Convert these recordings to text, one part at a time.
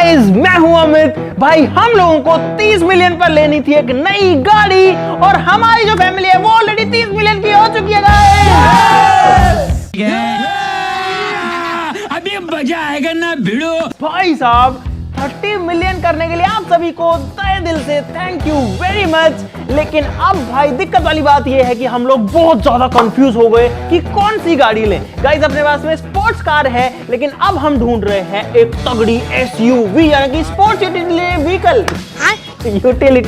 Guys, मैं हूं अमित। भाई हम लोगों को 30 मिलियन पर लेनी थी एक नई गाड़ी और हमारी जो फैमिली है वो ऑलरेडी 30 मिलियन की हो चुकी है गाइस। अभी मजा आएगा ना भिड़ो। भाई साहब 30 मिलियन करने के लिए आप सभी को तहे दिल से थैंक यू वेरी मच। लेकिन अब भाई दिक्कत वाली बात यह है कि हम लोग बहुत ज्यादा कंफ्यूज हो गए कि कौन सी गाड़ी लें। गाइस अपने पास में स्पोर्ट्स कार है, लेकिन अब हम ढूंढ रहे हैं एक तगड़ी एसयूवी यानी कि स्पोर्ट्स यूटिलिटी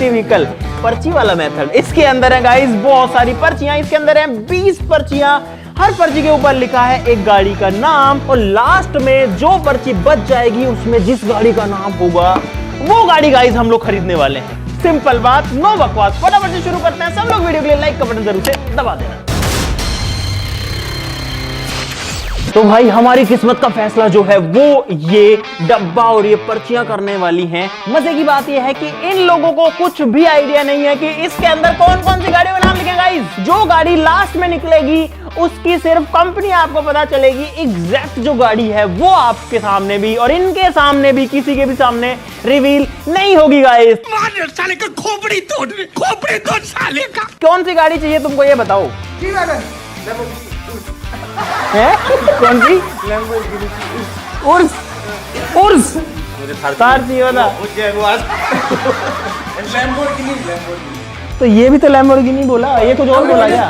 व्हीकल। पर्ची वाला मेथड इसके अंदर है गाइस, बहुत सारी पर्चियां इसके अंदर है, 20 पर्चियां। हर पर्ची के ऊपर लिखा है एक गाड़ी का नाम और लास्ट में जो पर्ची बच जाएगी उसमें जिस गाड़ी का नाम होगा वो गाड़ी गाइस हम लोग खरीदने वाले हैं। सिंपल बात, नो बकवास। फटाफट से शुरू करते हैं। सब लोग वीडियो के लिए लाइक का बटन जरूर से दबा देना। तो भाई हमारी किस्मत का फैसला जो है वो ये डब्बा और ये पर्चियां करने वाली हैं। मजे की बात ये है कि इन लोगों को कुछ भी आइडिया नहीं है कि इसके अंदर कौन कौन सी गाड़ियों का नाम लिखें गाइस। जो गाड़ी लास्ट में निकलेगी उसकी सिर्फ कंपनी आपको पता चलेगी। एग्जैक्ट जो गाड़ी है वो आपके सामने भी और इनके सामने भी किसी के भी सामने रिवील नहीं होगी गाइस। साले का खोपड़ी तोड़ साले का। कौन सी गाड़ी चाहिए तुमको ये बताओ। है कौन सी? उर्स उर्स कार चाहिए था। तो ये भी तो लैम्बोर्गिनी बोला, ये कुछ और बोला क्या?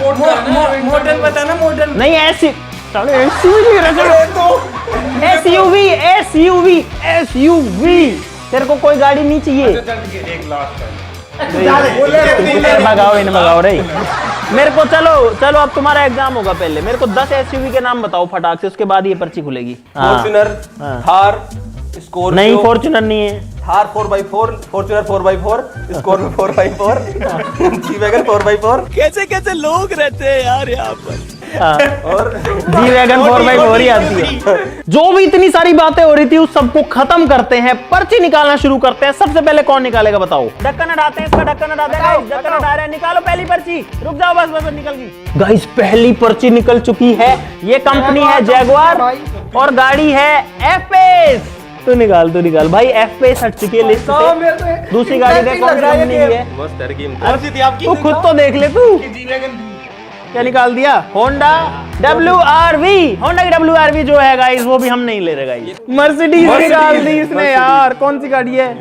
मॉडल बता ना, मॉडल नहीं एसयूवी। तेरे को कोई गाड़ी नहीं चाहिए? भगाओ रे मेरे को। चलो अब तुम्हारा एग्जाम होगा। पहले मेरे को 10 एसयूवी के नाम बताओ फटाक से, उसके बाद ये पर्ची खुलेगी। Fortuner, Thar, Scorpio. नहीं फॉर्च्यूनर नहीं है। Thar 4x4, Fortuner 4x4, Scorpio 4x4, G wagon 4x4। कैसे कैसे लोग रहते हैं यार यहाँ पर। और जी वैगन 4x4 ही आती है। जो भी इतनी सारी बातें हो रही थी उस सबको खत्म करते हैं, पर्ची निकालना शुरू करते हैं। सबसे पहले कौन निकालेगा बताओ? ढक्कन हटाते हैं, इसका ढक्कन हटाते हैं गाइस। ढक्कन हटा रहे हैं, निकालो पहली पर्ची। रुक जाओ, बस निकल गई गाइस। पहली पर्ची निकल चुकी है। ये कंपनी है जैगुआर और गाड़ी है एफ-पेस। तू निकाल भाई। एफ-पेस हट चुकी है लिस्ट से। दूसरी गाड़ी देख कौन सी कंपनी है। मस्त है गेम। तू खुद तो देख ले। तू क्या निकाल दिया? Honda WRV। होंडा की WRV जो है गाइस वो भी हम नहीं ले रहे गाइस। मर्सिडीज निकाल दी इसने यार। कौन सी गाड़ी है?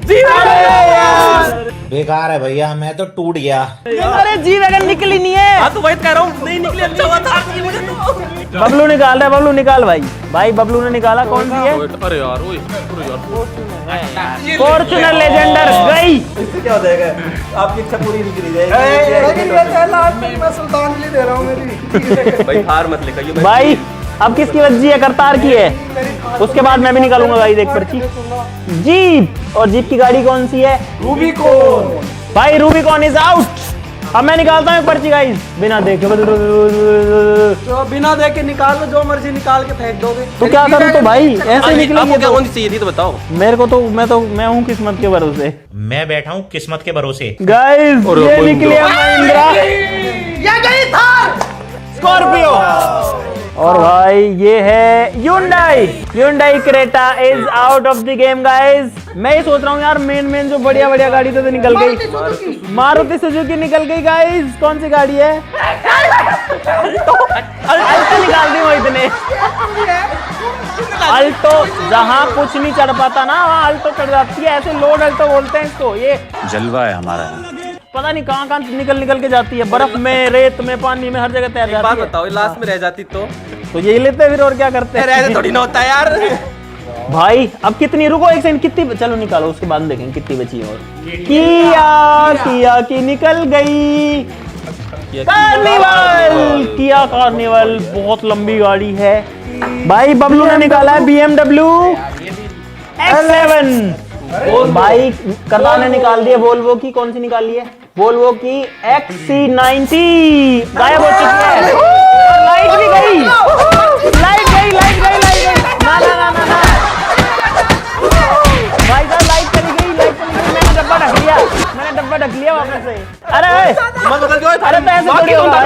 जी यार बेकार है भैया, मैं तो टूट गया। अरे जी वैगन निकली नहीं है। हाँ तो वही कह रहा हूँ, नहीं निकली। अच्छा हुआ था मुझे तो। बबलू निकाल रहा है। बबलू निकाल भाई बबलू ने निकाला। कौन सी है? अरे यार फॉर्च्यूनर लेजेंडर गई। इससे क्या हो जाएगा? आपकी इच्छा पूरी नहीं जाएगी। मैं श्रद्धांजलि दे रहा हूँ मेरी। भाई हार मत लेकर भाई अब किसकी बच्ची है? करतार की है। उसके बाद मैं भी निकालूंगा गाइस एक पर्ची। जीप। और जीप की गाड़ी कौन सी है? रूबिकॉन। भाई रूबिकॉन इज आउट। अब मैं निकालता हूँ पर्ची गाइस बिना देखे। तो बिना देखे निकाल लो, जो मर्जी निकाल के फेंक दोगे तो क्या करूँ? तो भाई ऐसे निकलेंगे क्या तो। कौन सी चाहिए थी तो बताओ मेरे को तो मैं हूँ किस्मत के भरोसे। मैं बैठा हूँ किस्मत के भरोसे। गाइस ये निकली महिंद्रा स्कॉर्पियो। और भाई ये है Hyundai Creta is out of the game guys. मैं ये सोच रहा हूँ यार मेन जो बढ़िया गाड़ी तो निकल गई। मारुति सुजुकी निकल गई गाइस। कौन सी गाड़ी है? अल्टो निकाल दी वो इतने। अल्टो जहाँ कुछ नहीं चढ़ पाता ना वहाँ अल्टो चढ़ जाती है। ऐसे लोड अल्टो बोलते हैं इसको। ये जलवा है हमारा। पता नहीं कहाँ निकल के जाती है। बर्फ में, रेत में, पानी में, हर जगह तैर जाती बात है। बताओ, लास्ट में रह जाती तो यही लेते हैं फिर और क्या करते हैं? रहते थोड़ी ना होता है यार। भाई अब कितनी, रुको एक सेकंड, कितनी? चलो निकालो, उसके बाद देखेंगे कितनी बची है। और किया की निकल गई। किया कार्निवल बहुत लंबी गाड़ी है भाई। बबलू ने निकाला है BMW X7। भाई करदा ने निकाल दिया वोल्वो की। कौन सी निकाली है? वोल्वो की XC90 गायब हो चुकी है। लाइट भी गई। लाइट गई ना भाई साहब लाइट चली गई। मैंने डब्बा ढक लिया वापस से। अरे तो ऐसे थोड़ी होगा।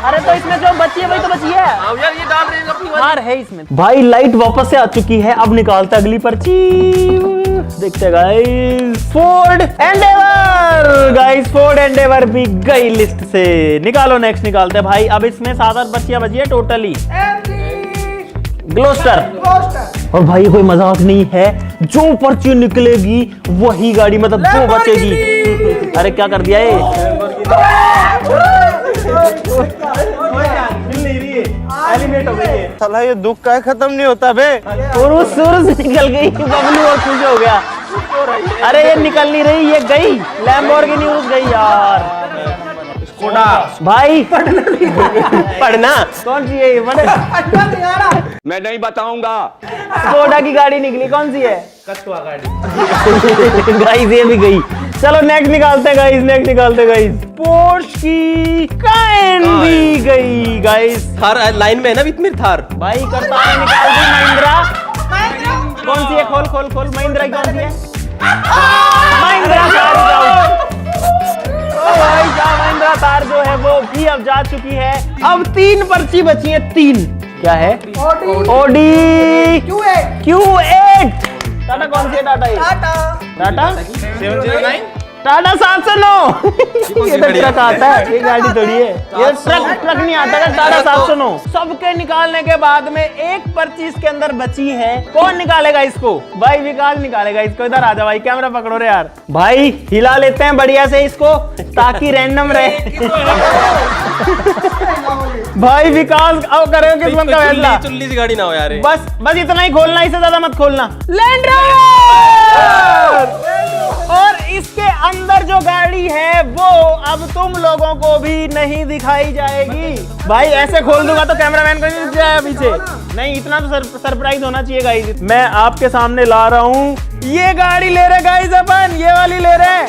अरे तो इसमें जो बची है वही तो बची है। यार ये डाल रहे हैं अपनी थार है इसमें। भाई लाइट वापस से आ चुकी है, अब निकालते अगली पर्ची। देखते guys, Ford Endeavour. Guys Ford Endeavour भी गई लिस्ट से। निकालो नेक्स्ट निकालते हैं भाई। अब इसमें 7-8 पर्चियां बची है टोटली। ग्लोस्टर। और भाई कोई मजाक नहीं है, जो पर्ची निकलेगी वही गाड़ी, मतलब जो बचेगी। अरे क्या कर दिया ये? एलिमिनेट हो गई है। साला ये दुख का खत्म नहीं होता बे। और वो सूरज निकल गई, बबलू और खुश हो गया। अरे ये निकल नहीं रही, ये गई। लैम्बोर्गिनी न्यूज गई यार। स्कोडा भाई पढ़ना कौन सी है ये? मैं नहीं बताऊंगा। स्कोडा की गाड़ी निकली, कौन सी है? कछुआ गाड़ी। गाइस ये भी गई। चलो नेक्स्ट निकालते हैं गाइस, नेक्स्ट निकालते हैं गाइस। पोर्श की कायन भी गई गाइस। थार लाइन में है ना, इतनी थार। भाई करता है, निकाल दी महिंद्रा। कौन सी है? खोल खोल खोल। महिंद्रा की कौन सी है? महिंद्रा थार। भाई महिंद्रा थार जो है वो भी अब जा चुकी है। अब 3 पर्ची बची है, 3। क्या है? Audi Q8। टाटा कौन सी है? टाटा ये टाटा 709 टाटा 709। ये तो ट्रक आता है, ये गाड़ी थोड़ी है। ये ट्रक नहीं आता है। टाटा 709। सबके निकालने के बाद में एक पर्ची इसके अंदर बची है। कौन निकालेगा इसको? भाई विकास निकालेगा इसको। इधर आ जा भाई, कैमरा पकड़ो रे यार। भाई हिला लेते हैं बढ़िया से इसको, ताकि रैंडम रहे। भाई विकास अब करेगा किस्मत का फैसला। चुल्ली सी गाड़ी ना हो यार। बस इतना ही खोलना, इससे ज्यादा मत खोलना। Land rover. और इसके अंदर जो गाड़ी है वो अब तुम लोगों को भी नहीं दिखाई जाएगी। भाई ऐसे खोल दूंगा तो कैमरामैन को नहीं जाए पीछे। नहीं, इतना तो सरप्राइज होना चाहिए गाइस। मैं आपके सामने ला रहा हूँ, ये गाड़ी ले रहे गाइस, अपन ये वाली ले रहे।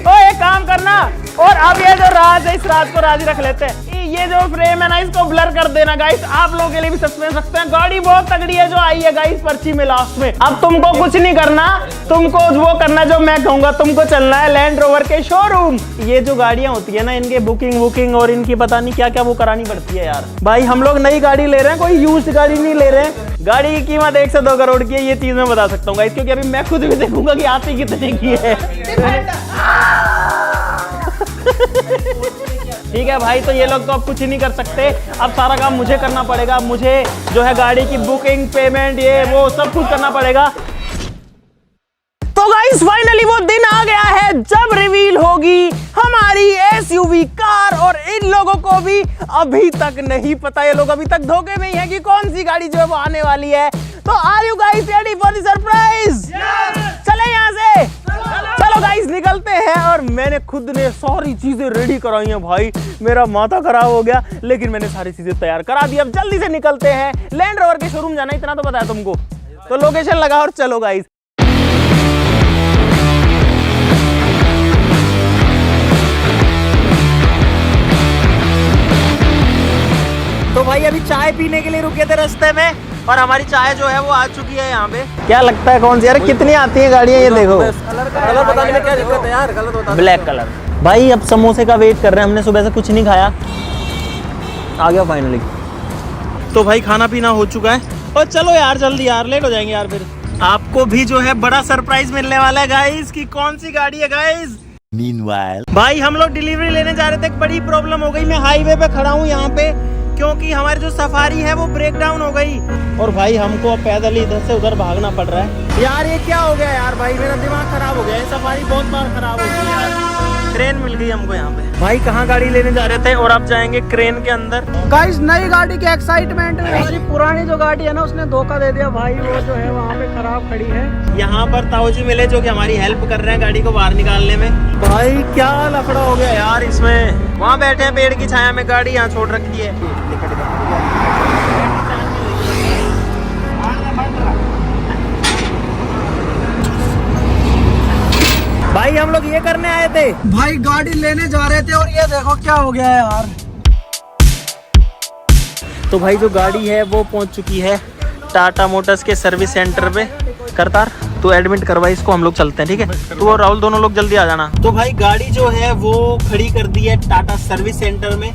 ओ एक काम करना, और अब ये जो राज है, इस राज को राज ही रख लेते हैं। ये जो फ्रेम है ना, इसको ब्लर कर देना गाइस। आप लोगों के लिए भी सस्पेंस रखते हैं। गाड़ी बहुत तगड़ी है जो आई है गाइस पर्ची में लास्ट में। अब तुमको कुछ नहीं करना, तुमको वो करना जो मैं कहूंगा। तुमको चलना है लैंड रोवर के शोरूम। ये जो गाड़ियां होती है ना, इनके बुकिंग और इनकी पता नहीं क्या क्या वो करानी पड़ती है यार। भाई हम लोग नई गाड़ी ले रहे हैं, कोई यूज्ड गाड़ी नहीं ले रहे हैं। गाड़ी की कीमत 1 से 2 करोड़ की है, ये चीज मैं बता सकता हूँ गाइस, क्योंकि अभी मैं खुद भी देखूंगा कि आती कितने की है। ठीक है भाई, तो ये लोग तो अब कुछ ही नहीं कर सकते। अब सारा काम मुझे करना पड़ेगा। मुझे जो है गाड़ी की बुकिंग, पेमेंट, ये वो सब कुछ करना पड़ेगा। तो गाइस फाइनली वो दिन आ गया है जब रिवील होगी हमारी एसयूवी कार। और इन लोगों को भी अभी तक नहीं पता, ये लोग अभी तक धोखे में ही है कि कौन सी गाड़ी जो है वो आने वाली है। तो are you guys ready for the surprise? चले यहाँ से, चलो गाइस निकलते हैं। और मैंने खुद ने सारी चीजें रेडी कराई हैं भाई, मेरा माथा खराब हो गया, लेकिन मैंने सारी चीजें तैयार करा दी। अब जल्दी से निकलते हैं। लैंड रोवर के शोरूम जाना, इतना तो पता है तुमको। तो लोकेशन लगा और चलो गाइस। तो भाई अभी चाय पीने के लिए रुके थे रास्ते में, और हमारी चाय जो है वो आ चुकी है यहाँ पे। क्या लगता है कौन सी? यार कितनी आती है गाड़ियाँ, ये देखो। कलर बताने में क्या दिक्कत है यार? गलत बता। Black colour. भाई अब समोसे का वेट कर रहे हैं, हमने सुबह से कुछ नहीं खाया। आ गया फाइनली। तो भाई खाना पीना हो चुका है, और चलो यार जल्दी यार, लेट हो जाएंगे यार फिर। आपको भी जो है बड़ा सरप्राइज मिलने वाला है गाइस, कि कौन सी गाड़ी है गाइस। Meanwhile भाई हम लोग डिलीवरी लेने जा रहे थे, एक बड़ी प्रॉब्लम हो गई। मैं हाईवे पे खड़ा हूँ यहाँ पे, क्योंकि हमारी जो सफारी है वो ब्रेक डाउन हो गई। और भाई हमको पैदल ही इधर से उधर भागना पड़ रहा है यार। ये क्या हो गया यार? भाई मेरा दिमाग खराब हो गया है। सफारी बहुत बार खराब हो गई यार। क्रेन मिल गई हमको यहाँ पे। भाई कहाँ गाड़ी लेने जा रहे थे, और अब जाएंगे क्रेन के अंदर। गाइस नई गाड़ी के एक्साइटमेंट में हमारी पुरानी जो गाड़ी है ना, उसने धोखा दे दिया भाई। वो जो है वहाँ पे खराब खड़ी है। यहाँ पर ताऊजी मिले जो कि हमारी हेल्प कर रहे हैं गाड़ी को बाहर निकालने में। भाई क्या लफड़ा हो गया यार इसमें। वहाँ बैठे हैं पेड़ की छाया में, गाड़ी यहाँ छोड़ रखी है। भाई हम लोग ये करने आए थे, भाई गाड़ी लेने जा रहे थे, और ये देखो क्या हो गया है यार। तो भाई जो गाड़ी है वो पहुंच चुकी है टाटा मोटर्स के सर्विस सेंटर पे। करतार तो एडमिट करवा इसको, हम लोग चलते हैं ठीक है। तो राहुल दोनों लोग जल्दी आ जाना। तो भाई गाड़ी जो है वो खड़ी कर दी है टाटा सर्विस सेंटर में।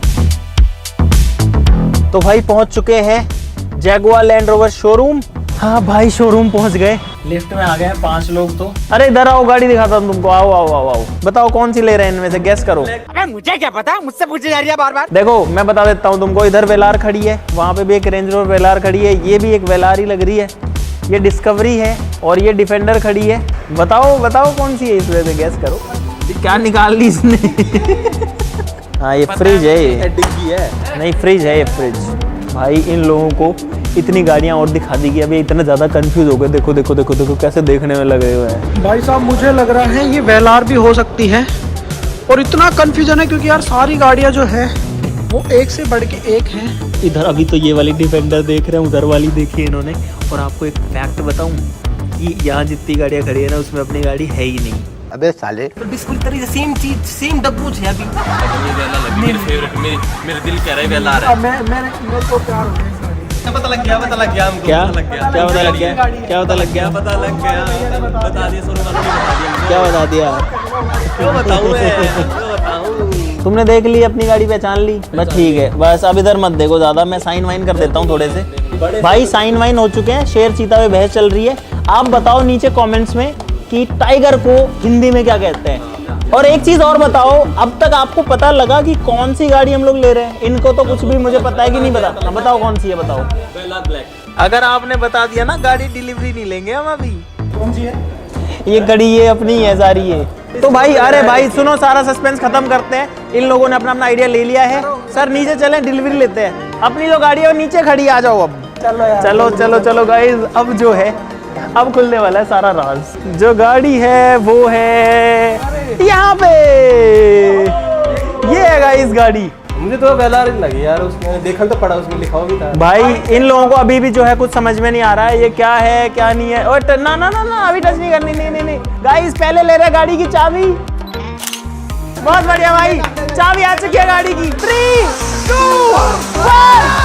तो भाई पहुंच चुके हैं जैगुआर लैंड रोवर शोरूम। हाँ भाई शोरूम पहुंच गए, लिफ्ट में आ गए हैं 5 लोग तो। अरे इधर आओ, गाड़ी दिखाता हूँ तुमको, आओ आओ आओ आओ। बताओ कौन सी ले रहे हैं इनमें से, गेस करो। अबे मुझे क्या पता, मुझसे पूछी जा रही है बार बार। देखो मैं बता देता हूँ तुमको, इधर वेलार खड़ी है, वहाँ पे भी एक रेंज रोवर वेलार खड़ी है, ये भी एक वेलार ही लग रही है, ये डिस्कवरी है और ये डिफेंडर खड़ी है। बताओ बताओ कौन सी है इसमें से, गैस करो। क्या निकाल ली इसने? हाँ ये फ्रिज है, ये डिग्गी है। नहीं फ्रिज है ये, फ्रिज। भाई इन लोगों को इतनी गाड़ियां और दिखा दी कि अभी इतना ज्यादा कंफ्यूज हो गए। देखो देखो देखो देखो कैसे देखने में लगे हुए हैं। भाई साहब मुझे लग रहा है ये वेलार भी हो सकती है, और इतना कंफ्यूजन है क्योंकि यार सारी गाड़ियां जो है वो एक से बढ़ के एक हैं। इधर अभी तो ये वाली डिफेंडर देख रहे हैं, उधर वाली देखी है इन्होंने। और आपको एक फैक्ट बताऊं कि यहाँ जितनी गाड़ियां खड़ी है ना, उसमें अपनी गाड़ी है ही नहीं। अबे साले, तो बिल्कुल तरीके सेम चीज, सेम डब्बू है अभी। मेरे फेवरेट, मेरे दिल कह रहा है वेलार है। अब मेरे को प्यार हो गया इस गाड़ी से। पता लग गया हमको। क्या पता लग गया। क्या पता लग गया, क्या पता लग गया, पता लग गया, बता दिया शोरूम वालों ने, बता दिया। क्या बता दिया? क्यों बताऊं मैं, क्यों बताऊं? तुमने देख ली, अपनी गाड़ी पहचान ली, बस ठीक है। बस अब इधर मत देखो ज्यादा, मैं साइन वाइन कर देता हूँ थोड़े से। भाई साइन वाइन हो चुके हैं, शेर चीता पे बहस चल रही है। आप बताओ नीचे कमेंट्स में कि टाइगर को हिंदी में क्या कहते हैं। और एक चीज और बताओ, अब तक आपको पता लगा कि कौन सी गाड़ी हम लोग ले रहे हैं? इनको तो कुछ भी मुझे पता है कि नहीं पता। बताओ कौन सी है, बताओ। अगर आपने बता दिया ना, गाड़ी डिलीवरी नहीं लेंगे हम अभी। कौन सी है? ये गाड़ी ये अपनी है सारी है। तो भाई अरे भाई सुनो, सारा सस्पेंस खत्म करते हैं। इन लोगों ने अपना अपना आइडिया ले लिया है। सर नीचे चलें, डिलीवरी लेते हैं। अपनी जो गाड़ी है वो नीचे खड़ी, आ जाओ अब। चलो यार, चलो चलो चलो गाइस, अब जो है अब खुलने वाला है सारा राज। जो गाड़ी है वो है यहाँ पे, ये है गाइस गाड़ी। मुझे तो वेलार ही लगी यार, उसमें देखा तो पड़ा, उसमें लिखा भी था। भाई इन लोगों को अभी भी जो है कुछ समझ में नहीं आ रहा है, ये क्या है क्या नहीं है। और ना ना ना ना अभी टच नहीं करनी, नहीं नहीं नहीं गाइस, पहले ले रहे गाड़ी की चाबी। बहुत बढ़िया भाई, चाबी आ चुकी है गाड़ी की। 3, 2, 1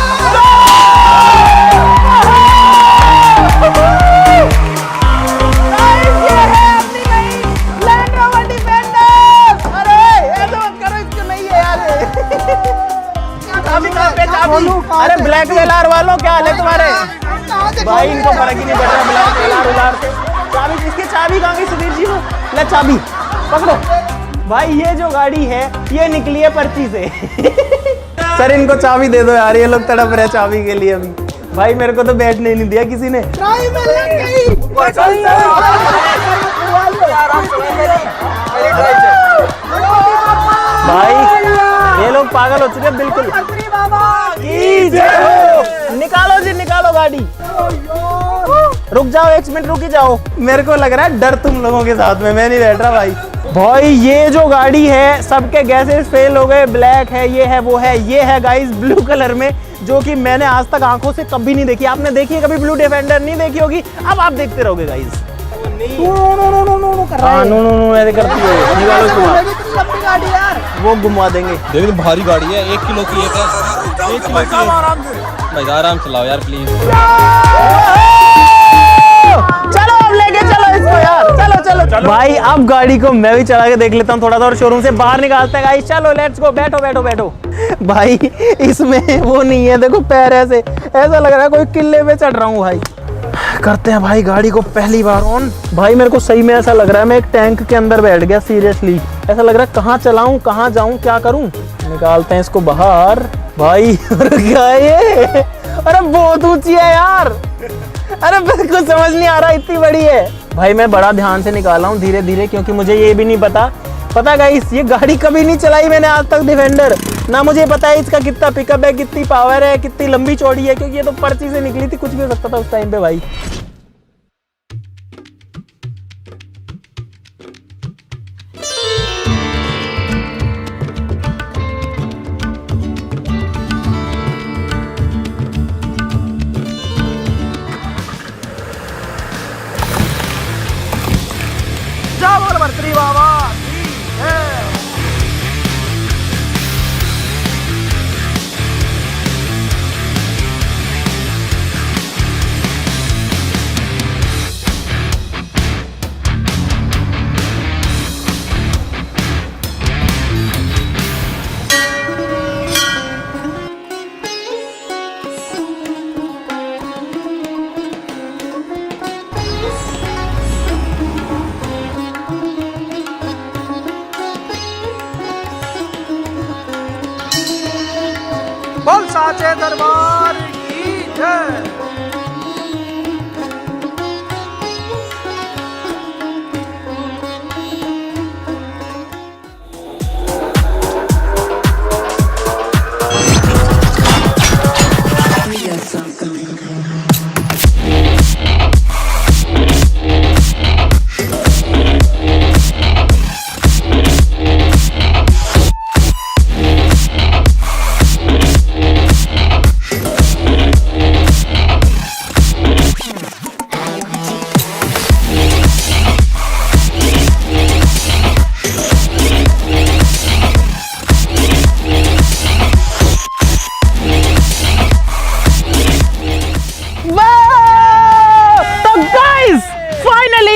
अरे ब्लैक वेलार वालों, क्या हाल है तुम्हारे? भाई इनको फर्क ही नहीं पड़ रहा ब्लैक वेलार उलार से। चाबी, इसकी चाबी कहाँ गई सुधीर जी? ले चाबी पकड़ो। भाई ये जो गाड़ी है ये निकली है पर्ची से। सर इनको चाबी दे दो यार, ये लोग तड़प रहे चाबी के लिए अभी। भाई मेरे को तो बैठने नहीं दिया किसी ने। भाई ये लोग पागल हो चुके हैं बिल्कुल। निकालो जी निकालो गाड़ी। रुक जाओ, 1 मिनट रुक ही जाओ। मेरे को लग रहा है डर तुम लोगों के साथ में, मैं नहीं बैठ रहा भाई। भाई ये जो गाड़ी है सबके गैसेस फेल हो गए। ब्लैक है, ये है, वो है, ये है गाइस ब्लू कलर में, जो कि मैंने आज तक आंखों से कभी नहीं देखी। आपने देखी है कभी ब्लू डिफेंडर? नहीं देखी होगी, अब आप देखते रहोगे गाइस। नो ऐसे करती है, निकालो इसको। गाड़ी यार वो घुमा देंगे। देखो भारी गाड़ी है, 1 किलो की एक है। 1 किलो की भाई, आराम चलाओ यार प्लीज। चलो अब लेके चलो इसको यार, चलो चलो चलो भाई। अब गाड़ी को मैं भी चला के देख लेता हूँ थोड़ा सा, और शोरूम से बाहर निकालते हैं गाइस। चलो लेट्स गो, बैठो बैठो बैठो। भाई इसमें वो नहीं है, देखो पैर ऐसे, ऐसा लग रहा है कोई किले पे चढ़ रहा हूँ भाई। करते हैं भाई गाड़ी को पहली बार ऑन। भाई मेरे को सही में ऐसा लग रहा है मैं एक टैंक के अंदर बैठ गया, सीरियसली ऐसा लग रहा है। कहाँ चलाऊं, कहाँ जाऊं, क्या करूं? निकालते हैं इसको बाहर। भाई क्या ये? अरे बहुत ऊंची है यार। अरे मेरे को समझ नहीं आ रहा, इतनी बड़ी है। भाई मैं बड़ा ध्यान से निकाला हूँ धीरे धीरे, क्योंकि मुझे ये भी नहीं पता गाइस, ये गाड़ी कभी नहीं चलाई मैंने आज तक डिफेंडर। ना मुझे पता है इसका कितना पिकअप है, कितनी पावर है, कितनी लंबी चौड़ी है, क्योंकि ये तो पर्ची से निकली थी, कुछ भी हो सकता था उस टाइम पे भाई। सच्चे दरबार की जय।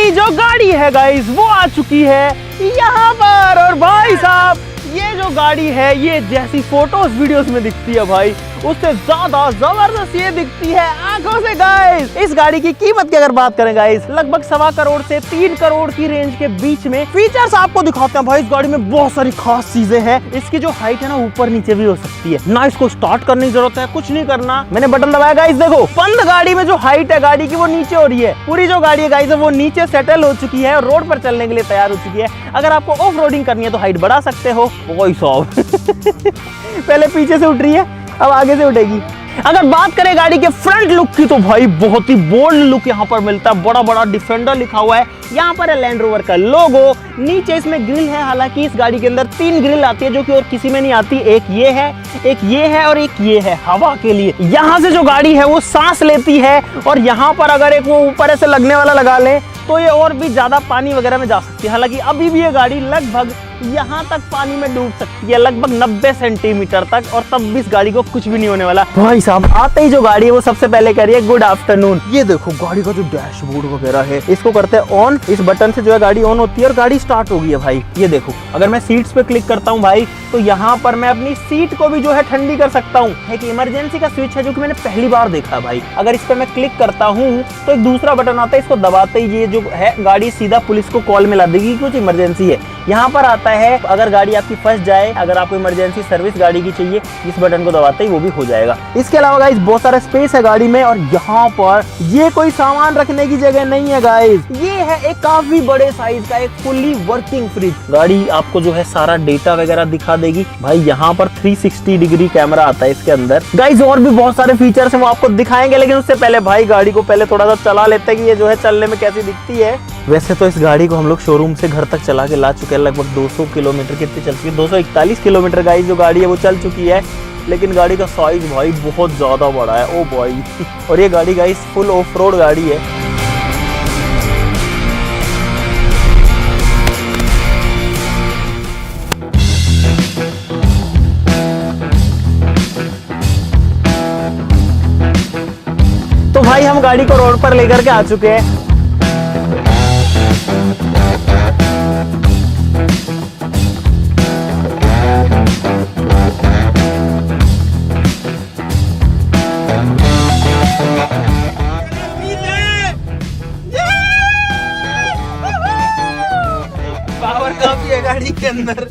जो गाड़ी है गाइस वो आ चुकी है यहाँ पर। और भाई साहब ये जो गाड़ी है ये जैसी फोटोज वीडियोस में दिखती है भाई उससे ज्यादा जबरदस्त ये दिखती है आंखों से गाइस। इस गाड़ी की कीमत की अगर बात करें गाइस लगभग 2.25 करोड़ से 3 करोड़ की रेंज के बीच में। फीचर्स आपको दिखाते हैं भाई। इस गाड़ी में बहुत सारी खास चीजें हैं। इसकी जो हाइट है ना ऊपर नीचे भी हो सकती है ना। इसको स्टार्ट करने की जरूरत है, कुछ नहीं करना। मैंने बटन दबाया गाइस, देखो बंद गाड़ी में जो हाइट है गाड़ी की वो नीचे हो रही है। पूरी जो गाड़ी है गाइस वो नीचे सेटल हो चुकी है और रोड पर चलने के लिए तैयार हो चुकी है। अगर आपको ऑफ रोडिंग करनी है तो हाइट बढ़ा सकते हो। भाई साहब पहले पीछे से उठ रही है अब आगे से उठेगी। अगर बात करें गाड़ी के फ्रंट लुक की तो भाई बहुत ही बोल्ड लुक यहाँ पर मिलता है। बड़ा बड़ा डिफेंडर लिखा हुआ है, यहाँ पर है लैंड रोवर का लोगो। नीचे इसमें ग्रिल है। हालांकि इस गाड़ी के अंदर 3 ग्रिल आती है जो कि और किसी में नहीं आती। एक ये है, एक ये है और एक ये है हवा के लिए। यहाँ से जो गाड़ी है वो सांस लेती है और यहाँ पर अगर एक वो ऊपर ऐसे लगने वाला लगा ले तो ये और भी ज्यादा पानी वगैरह में जा सकती है। हालांकि अभी भी ये गाड़ी लगभग यहाँ तक पानी में डूब सकती है, लगभग 90 सेंटीमीटर तक, और तब भी इस गाड़ी को कुछ भी नहीं होने वाला। भाई साहब आते ही जो गाड़ी है वो सबसे पहले कह रही है गुड आफ्टरनून। ये देखो गाड़ी का जो डैशबोर्ड वगैरह है इसको करते हैं ऑन। इस बटन से जो है गाड़ी ऑन होती है और गाड़ी स्टार्ट हो गई है भाई। ये देखो अगर मैं सीट्स पे क्लिक करता हूँ भाई तो यहाँ पर मैं अपनी सीट को भी जो है ठंडी कर सकता हूँ। एक इमरजेंसी का स्विच है जो कि मैंने पहली बार देखा भाई। अगर इस पे मैं क्लिक करता हूँ तो एक दूसरा बटन आता है, इसको दबाते ही ये जो है गाड़ी सीधा पुलिस को कॉल मिला देगी, कुछ इमरजेंसी है। यहाँ पर आता है अगर गाड़ी आपकी फंस जाए, अगर आपको इमरजेंसी सर्विस गाड़ी की चाहिए, इस बटन को दबाते ही वो भी हो जाएगा। इसके अलावा गाइस बहुत सारा स्पेस है गाड़ी में। और यहाँ पर ये कोई सामान रखने की जगह नहीं है गाइस, ये है एक काफी बड़े साइज का एक फुल्ली वर्किंग फ्रिज। गाड़ी आपको जो है सारा डेटा वगैरह दिखा देगी भाई। यहाँ पर 360 डिग्री कैमरा आता है इसके अंदर गाइस। और भी बहुत सारे फीचर्स हैं वो आपको दिखाएंगे, लेकिन उससे पहले भाई गाड़ी को पहले थोड़ा सा चला लेते हैं कि ये जो है चलने में कैसी दिखती है। वैसे तो इस गाड़ी को हम लोग शोरूम से घर तक चला के ला चुके हैं। लगभग 200 किलोमीटर कितनी चल चुकी है, 241 किलोमीटर गाइस जो गाड़ी है वो चल चुकी है। लेकिन गाड़ी का साइज भाई बहुत ज्यादा बड़ा है, ओ भाई। और ये गाड़ी गाइस फुल ऑफ रोड गाड़ी है। तो भाई हम गाड़ी को रोड पर लेकर के आ चुके हैं। पावर काफी है गाड़ी के अंदर,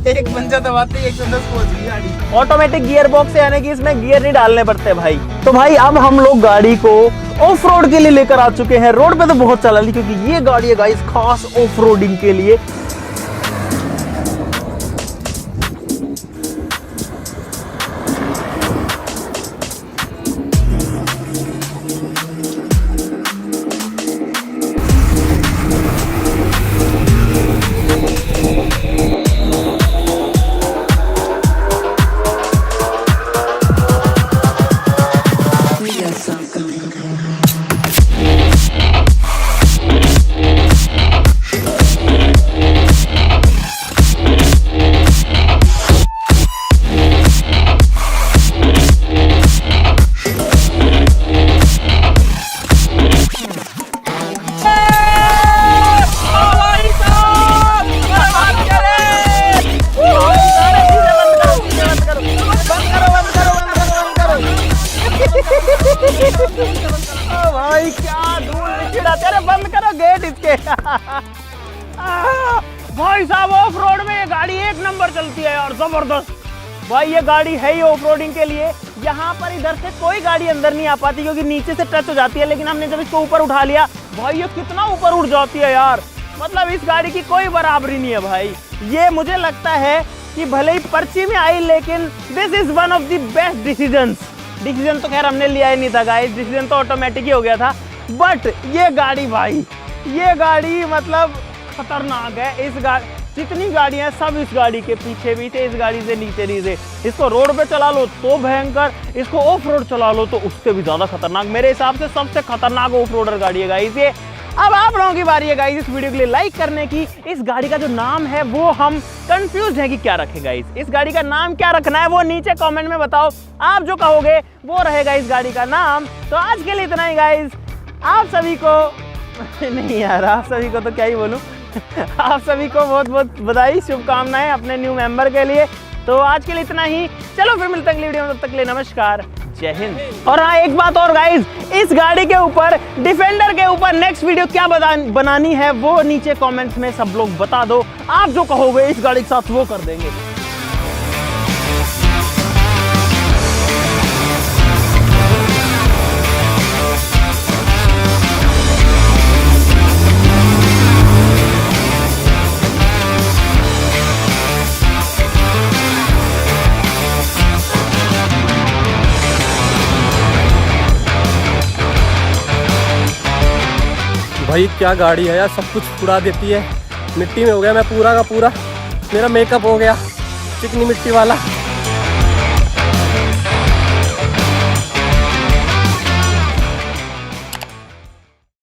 एक पंजा दबाते ही 110 पहुंच गई गाड़ी। ऑटोमेटिक गियर बॉक्स है, यानी कि इसमें गियर नहीं डालने पड़ते भाई। तो भाई अब हम लोग गाड़ी को ऑफ रोड के लिए लेकर आ चुके हैं। रोड पे तो बहुत चला ली क्योंकि ये गाड़ी है गाइस खास ऑफ रोडिंग के लिए। भाई क्या धूल छिड़ाते, अरे बंद करो गेट इसके। भाई साहब ऑफ रोड में ये गाड़ी एक नंबर चलती है यार, जबरदस्त। भाई ये गाड़ी है ही ऑफ रोडिंग के लिए। यहाँ पर इधर से कोई गाड़ी अंदर नहीं आ पाती क्योंकि नीचे से टच हो जाती है, लेकिन हमने जब इसको ऊपर उठा लिया भाई ये कितना ऊपर उठ जाती है यार, मतलब इस गाड़ी की कोई बराबरी नहीं है भाई। ये मुझे लगता है कि भले ही पर्ची में आई लेकिन this is one of the best decision तो खैर हमने लिया ही नहीं था गाइस, डिसीजन तो ऑटोमेटिक ही हो गया था, बट ये गाड़ी भाई, ये गाड़ी मतलब खतरनाक है। इस गाड़ी जितनी गाड़ियां सब इस गाड़ी के पीछे भी थे, इस गाड़ी से नीचे नहीं थे। इसको रोड पे चला लो तो भयंकर, इसको ऑफ रोड चला लो तो उससे भी ज्यादा खतरनाक। मेरे हिसाब से सबसे खतरनाक ऑफ रोडर गाड़ी है गाइस ये। अब आप लोगों की बारी है गाइस इस वीडियो के लिए लाइक करने की। इस गाड़ी का जो नाम है वो हम कंफ्यूज है कि क्या रखें गाइस, इस गाड़ी का नाम क्या रखना है वो नीचे कमेंट में बताओ, आप जो कहोगे वो रहेगा इस गाड़ी का नाम। तो आज के लिए इतना ही गाइस, आप सभी को नहीं यार आप सभी को तो क्या ही बोलूं आप सभी को बहुत बहुत बधाई, शुभकामनाएं अपने न्यू मेंबर के लिए। तो आज के लिए इतना ही, चलो फिर मिलते हैं अगली वीडियो में, तब तक के लिए नमस्कार, जय हिंद। और हाँ एक बात और गाइस, इस गाड़ी के ऊपर डिफेंडर के ऊपर नेक्स्ट वीडियो क्या बनानी है वो नीचे कमेंट्स में सब लोग बता दो, आप जो कहोगे इस गाड़ी के साथ वो कर देंगे। भाई क्या गाड़ी है यार, सब कुछ उड़ा देती है। मिट्टी में हो गया मैं पूरा का पूरा, मेरा मेकअप हो गया चिकनी मिट्टी वाला।